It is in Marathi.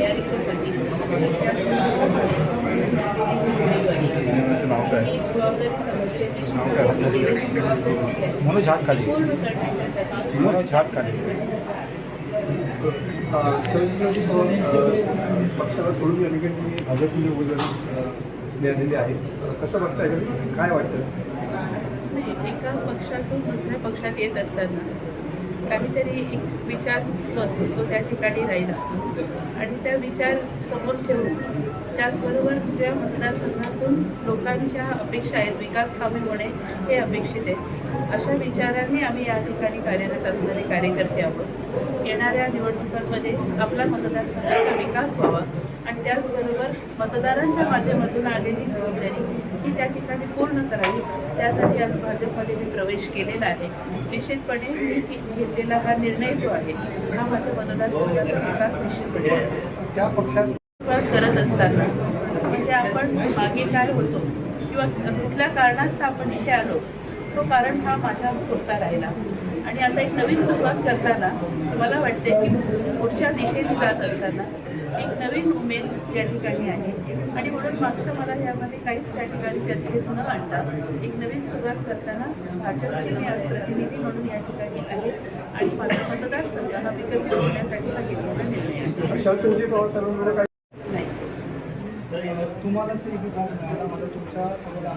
तयारीच्यासाठी जबाबदारी समजते ती मनोज हात खाली पूर्ण करण्याच्यासाठी मनोज हात खाली पक्षाला सोडून या ठिकाणी भाजपने उमेदवारी मिळालेली आहे. कसं बघताय काय वाटतं? एका पक्षातून दुसऱ्या पक्षात येत असताना काहीतरी एक विचार जो असतो तो त्या ठिकाणी राहिला आणि त्या विचार समोर ठेवून त्याचबरोबर ज्या मतदारसंघातून लोकांच्या अपेक्षा आहेत विकास कामे होणे हे अपेक्षित आहे अशा विचारांनी आम्ही या ठिकाणी कार्यरत असणारे कार्यकर्ते आहोत. येणाऱ्या निवडणुकांमध्ये आपला मतदारसंघाचा विकास व्हावा आणि त्याचबरोबर मतदारांच्या माध्यमातून आलेली जबाबदारी ही त्या ठिकाणी पूर्ण करावी त्यासाठी आज भाजपमध्ये मी प्रवेश केलेला आहे. निश्चितपणे मी घेतलेला हा निर्णय जो आहे हा माझ्या मतदारसंघाचा विकास निश्चितपणे त्या पक्षात करत असताना म्हणजे आपण मागे काय होतो किंवा कुठल्या कारणास्तव आपण इथे आलो तो कारण हा माझ्या पुरता राहिला आणि आता एक नवीन सुरुवात करताना मला वाटते की पुढच्या दिशेने जात असताना एक नवीन उमेद या ठिकाणी आहे आणि म्हणून मागचं मला यामध्ये काहीच त्या ठिकाणी चर्चेत न आणता एक नवीन सुरुवात करताना भाजपचे मी आज प्रतिनिधी म्हणून या ठिकाणी आहे आणि माझा मतदारसंघ हा विकसित होण्यासाठी हा घेतलेला निर्णय आहे. पवार साहेबांकडे काय तुम्हाला ते विभाग मिळाला मला तुमच्या